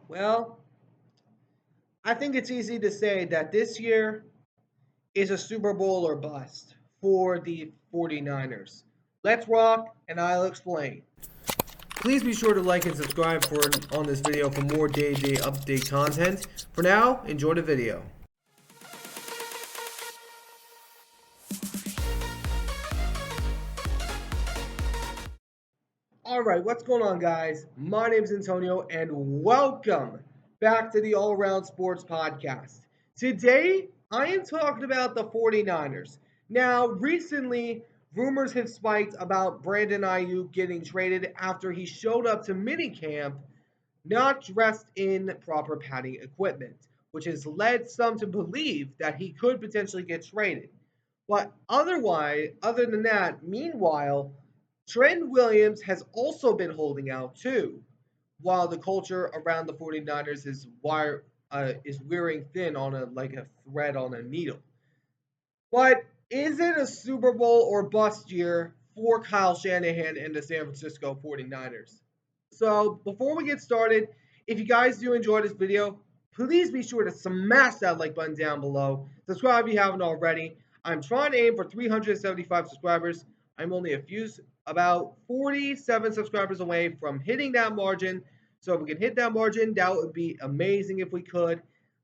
Well, I think it's easy to say that this year is a Super Bowl or bust for the 49ers. Let's rock, and I'll explain. Please be sure to like and subscribe on this video for more day-to-day update content. For now, enjoy the video. All right, what's going on, guys? My name is Antonio, and welcome back to the All Around Sports Podcast. Today, I am talking about the 49ers. Now, recently, rumors have spiked about Brandon Ayuk getting traded after he showed up to minicamp not dressed in proper padding equipment, which has led some to believe that he could potentially get traded. But other than that, meanwhile, Trent Williams has also been holding out too, while the culture around the 49ers is wearing thin on a like a thread on a needle. But is it a Super Bowl or bust year for Kyle Shanahan and the San Francisco 49ers? So before we get started, if you guys do enjoy this video, please be sure to smash that like button down below. Subscribe if you haven't already. I'm trying to aim for 375 subscribers. I'm only about 47 subscribers away from hitting that margin. So if we can hit that margin, that would be amazing if we could.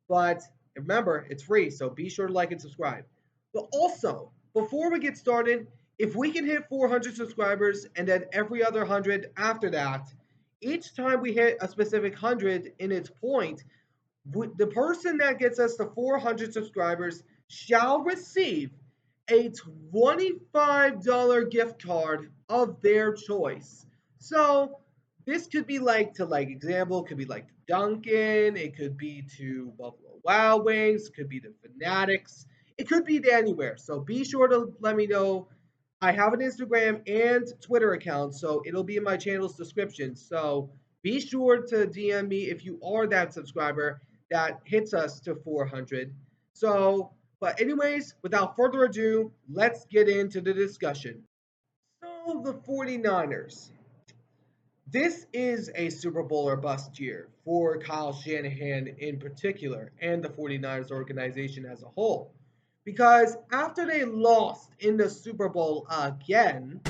But remember, it's free, so be sure to like and subscribe. But also, before we get started, if we can hit 400 subscribers and then every other 100 after that, each time we hit a specific 100 in its point, the person that gets us to 400 subscribers shall receive a $25 gift card of their choice. So this could be like to like example, it could be like Dunkin', it could be to Buffalo Wild Wings, it could be to Fanatics, it could be to anywhere. So be sure to let me know. I have an Instagram and Twitter account, so it'll be in my channel's description. So be sure to DM me if you are that subscriber that hits us to 400. So, but anyways, without further ado, let's get into the discussion. So the 49ers. This is a Super Bowl or bust year for Kyle Shanahan in particular and the 49ers organization as a whole. Because after they lost in the Super Bowl again,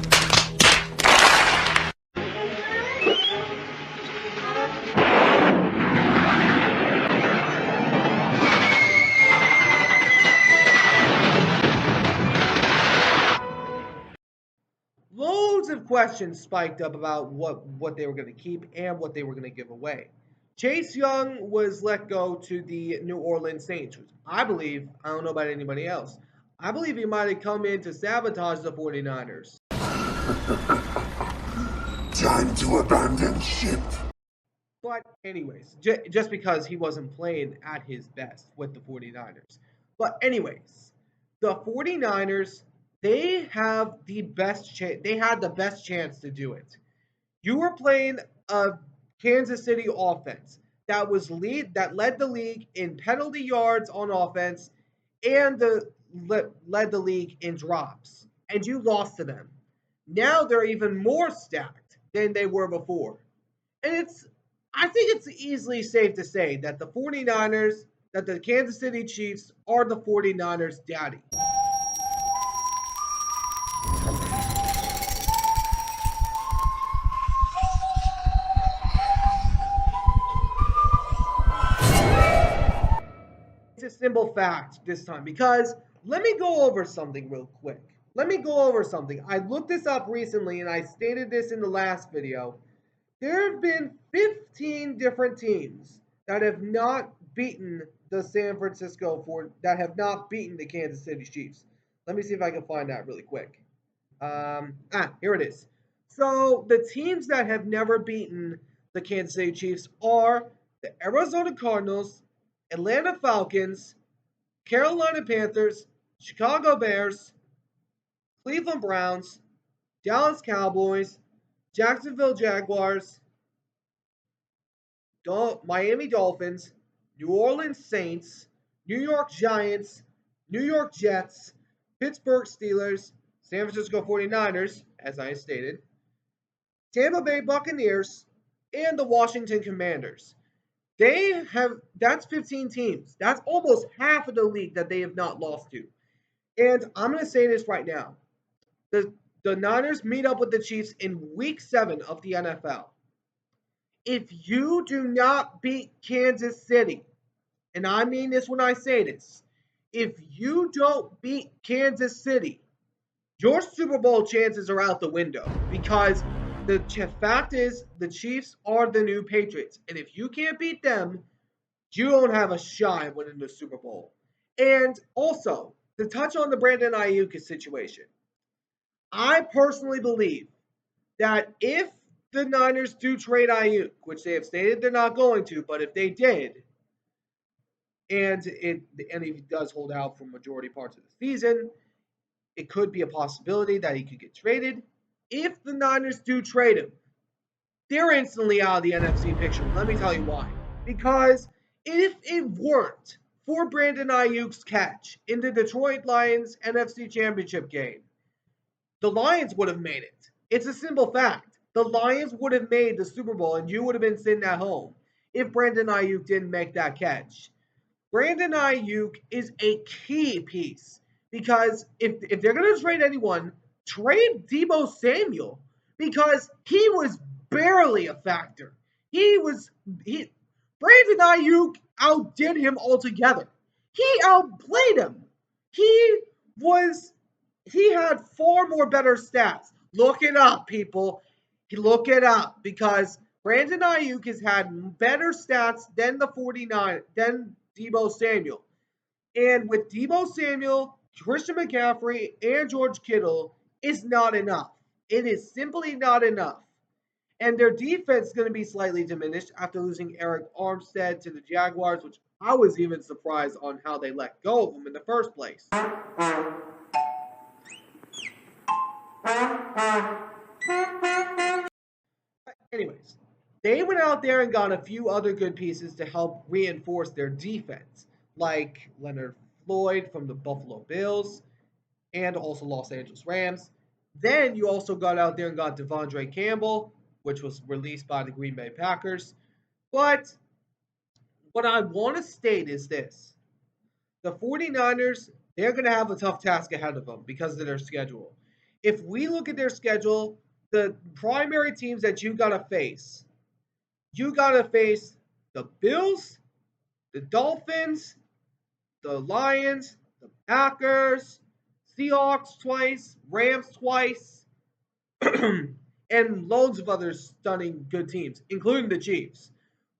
loads of questions spiked up about what they were going to keep and what they were going to give away. Chase Young was let go to the New Orleans Saints, which I believe, I don't know about anybody else, I believe he might have come in to sabotage the 49ers. Time to abandon ship. But, anyways, just because he wasn't playing at his best with the 49ers. But, anyways, the 49ers, they have the best chance. They had the best chance to do it. You were playing a Kansas City offense that led the league in penalty yards on offense and led the league in drops, and you lost to them. Now they're even more stacked than they were before. And I think it's easily safe to say that the 49ers, that the Kansas City Chiefs are the 49ers' daddy. It's a simple fact this time because let me go over something real quick. Let me go over something. I looked this up recently and I stated this in the last video. There have been 15 different teams that have not beaten the that have not beaten the Kansas City Chiefs. Let me see if I can find that really quick. Here it is. So the teams that have never beaten the Kansas City Chiefs are the Arizona Cardinals, Atlanta Falcons, Carolina Panthers, Chicago Bears, Cleveland Browns, Dallas Cowboys, Jacksonville Jaguars, Miami Dolphins, New Orleans Saints, New York Giants, New York Jets, Pittsburgh Steelers, San Francisco 49ers, as I stated, Tampa Bay Buccaneers, and the Washington Commanders. that's 15 teams. That's almost half of the league that they have not lost to. And I'm going to say this right now. The the Niners meet up with the Chiefs in week 7 of the NFL. If you do not beat Kansas City, and I mean this when I say this, if you don't beat Kansas City, your Super Bowl chances are out the window because the fact is the Chiefs are the new Patriots. And if you can't beat them, you don't have a shot at winning the Super Bowl. And also, to touch on the Brandon Ayuk situation, I personally believe that if the Niners do trade Ayuk, which they have stated they're not going to, but if they did, and if he does hold out for majority parts of the season, it could be a possibility that he could get traded. If the Niners do trade him, they're instantly out of the NFC picture. Let me tell you why. Because if it weren't for Brandon Ayuk's catch in the Detroit Lions NFC Championship game, the Lions would have made it. It's a simple fact. The Lions would have made the Super Bowl and you would have been sitting at home if Brandon Ayuk didn't make that catch. Brandon Ayuk is a key piece because if they're going to trade anyone, trade Debo Samuel because he was barely a factor. He Brandon Ayuk outdid him altogether. He outplayed him. He was he had far more better stats. Look it up, people. Look it up because Brandon Ayuk has had better stats than the 49 than Debo Samuel. And with Debo Samuel, Christian McCaffrey, and George Kittle is not enough. It is simply not enough. And their defense is going to be slightly diminished after losing Eric Armstead to the Jaguars, which I was even surprised on how they let go of him in the first place. Anyways, they went out there and got a few other good pieces to help reinforce their defense, like Leonard Floyd from the Buffalo Bills and also Los Angeles Rams. Then you also got out there and got Devondre Campbell, which was released by the Green Bay Packers. But what I want to state is this: the 49ers, they're going to have a tough task ahead of them because of their schedule. If we look at their schedule, the primary teams that you got to face the Bills, the Dolphins, the Lions, the Packers, Seahawks twice, Rams twice, and loads of other stunning good teams, including the Chiefs.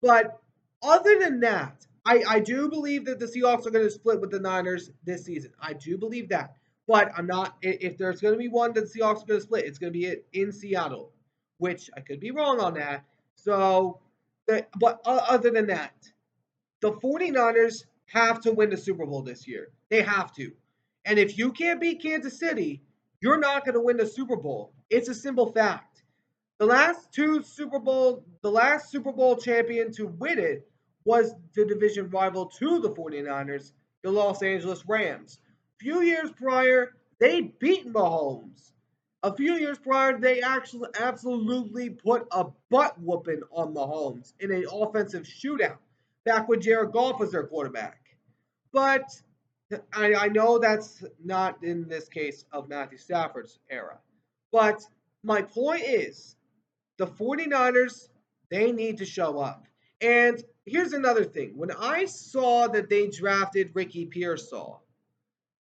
But other than that, I do believe that the Seahawks are going to split with the Niners this season. I do believe that. But I'm not, if there's going to be one that the Seahawks are going to split, it's going to be in Seattle, which I could be wrong on that. So, but other than that, the 49ers have to win the Super Bowl this year. They have to. And if you can't beat Kansas City, you're not going to win the Super Bowl. It's a simple fact. The last Super Bowl champion to win it was the division rival to the 49ers, the Los Angeles Rams. A few years prior, they beat Mahomes. A few years prior, they actually absolutely put a butt whooping on Mahomes in an offensive shootout back when Jared Goff was their quarterback. But I know that's not in this case of Matthew Stafford's era. But my point is the 49ers, they need to show up. And here's another thing. When I saw that they drafted Ricky Pearsall,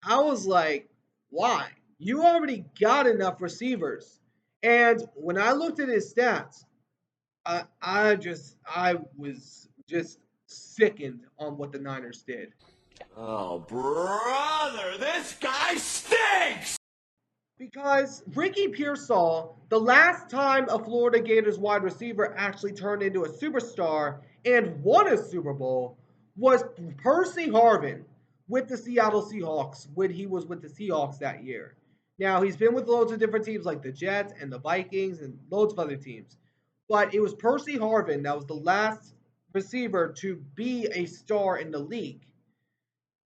I was like, why? You already got enough receivers. And when I looked at his stats, I was just sickened on what the Niners did. Oh, brother, this guy stinks! Because Ricky Pearsall, the last time a Florida Gators wide receiver actually turned into a superstar and won a Super Bowl was Percy Harvin with the Seattle Seahawks when he was with the Seahawks that year. Now, he's been with loads of different teams like the Jets and the Vikings and loads of other teams. But it was Percy Harvin that was the last receiver to be a star in the league.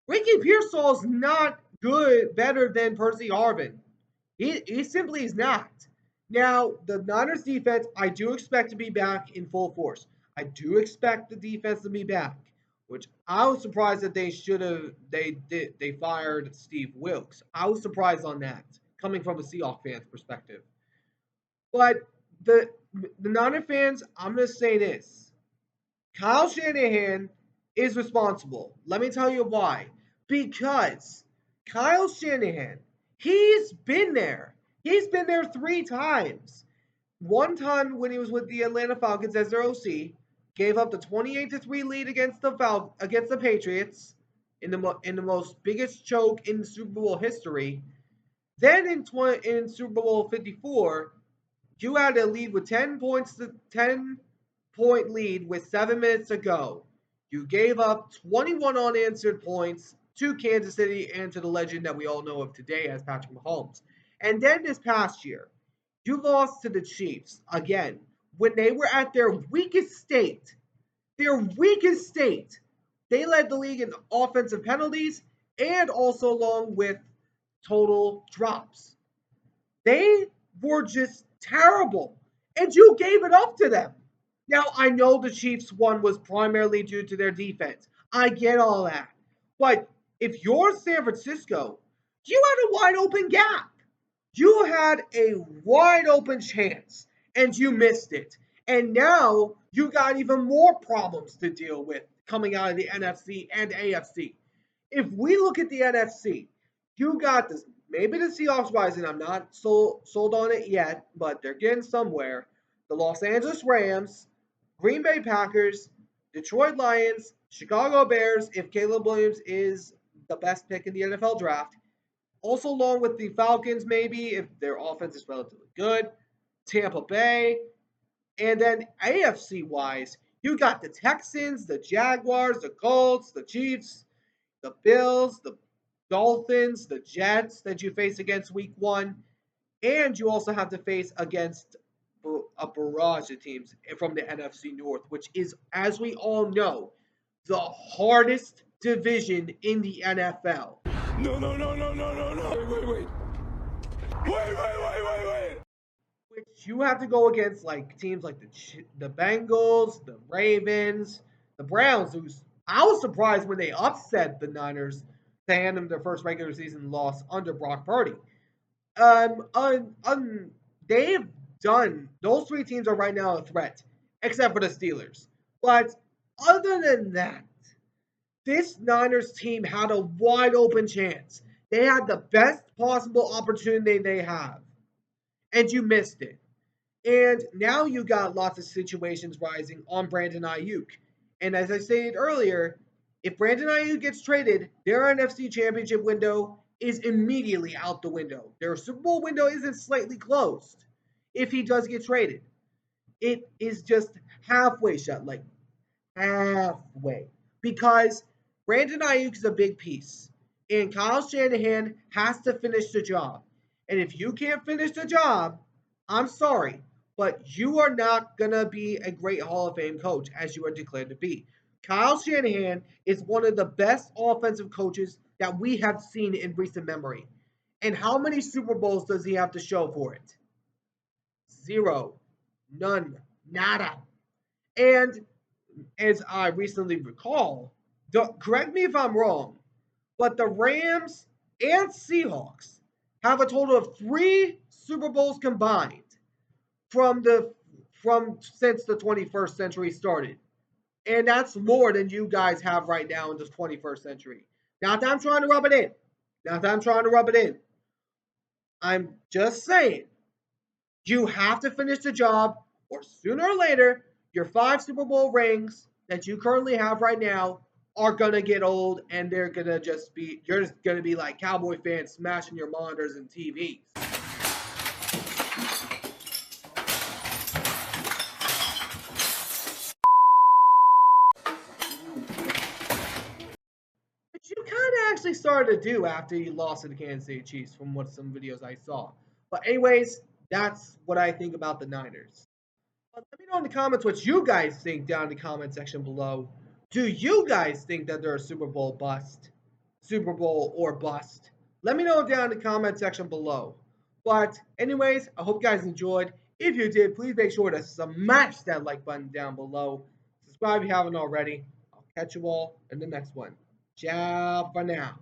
Ricky Pearsall's not better than Percy Harvin. He simply is not. Now, the Niners defense, I do expect to be back in full force. I do expect the defense to be back, which I was surprised that they fired Steve Wilkes. I was surprised on that, coming from a Seahawks fan's perspective. But the the Niner fans, I'm gonna say this. Kyle Shanahan is responsible. Let me tell you why. Because Kyle Shanahan, he's been there. He's been there 3 times. One time when he was with the Atlanta Falcons as their OC, gave up the 28-3 lead against against the Patriots in the most biggest choke in Super Bowl history. Then in Super Bowl 54, you had a lead with 10-point lead with 7 minutes to go. You gave up 21 unanswered points to Kansas City and to the legend that we all know of today as Patrick Mahomes. And then this past year, you lost to the Chiefs again when they were at their weakest state. Their weakest state. They led the league in offensive penalties and also along with total drops. They were just terrible. And you gave it up to them. Now, I know the Chiefs won was primarily due to their defense. I get all that. But if you're San Francisco, you had a wide open gap. You had a wide open chance and you missed it. And now you got even more problems to deal with coming out of the NFC and AFC. If we look at the NFC, you got this. Maybe the Seahawks rising. I'm not sold on it yet, but they're getting somewhere. The Los Angeles Rams, Green Bay Packers, Detroit Lions, Chicago Bears, if Caleb Williams is the best pick in the NFL draft. Also, along with the Falcons, maybe, if their offense is relatively good. Tampa Bay. And then AFC wise, you got the Texans, the Jaguars, the Colts, the Chiefs, the Bills, the Dolphins, the Jets that you face against week 1. And you also have to face against a barrage of teams from the NFC North, which is, as we all know, the hardest division in the NFL. No, no, no, no, no, no, no. Wait. Wait. Which you have to go against like teams like the Bengals, the Ravens, the Browns. Who's I was surprised when they upset the Niners to hand them their first regular season loss under Brock Purdy. Um, un, un, they've done those 3 teams are right now a threat, except for the Steelers. But other than that, this Niners team had a wide open chance. They had the best possible opportunity they have, and you missed it. And now you got lots of situations rising on Brandon Ayuk. And as I stated earlier, if Brandon Ayuk gets traded, their NFC Championship window is immediately out the window. Their Super Bowl window isn't slightly closed if he does get traded. It is just halfway shut, like halfway. Because Brandon Ayuk is a big piece. And Kyle Shanahan has to finish the job. And if you can't finish the job, I'm sorry, but you are not going to be a great Hall of Fame coach as you are declared to be. Kyle Shanahan is one of the best offensive coaches that we have seen in recent memory. And how many Super Bowls does he have to show for it? Zero. None. Nada. And as I recently recall, correct me if I'm wrong, but the Rams and Seahawks have a total of 3 Super Bowls combined from since the 21st century started. And that's more than you guys have right now in this 21st century. Not that I'm trying to rub it in. Not that I'm trying to rub it in. I'm just saying you have to finish the job, or sooner or later, your 5 Super Bowl rings that you currently have right now are gonna get old, and they're gonna just be you're just gonna be like Cowboy fans smashing your monitors and TVs. Which you kind of actually started to do after you lost to the Kansas City Chiefs, from what some videos I saw. But anyways, that's what I think about the Niners. But let me know in the comments what you guys think down in the comment section below. Do you guys think that they're a Super Bowl bust? Super Bowl or bust? Let me know down in the comment section below. But anyways, I hope you guys enjoyed. If you did, please make sure to smash that like button down below. Subscribe if you haven't already. I'll catch you all in the next one. Ciao for now.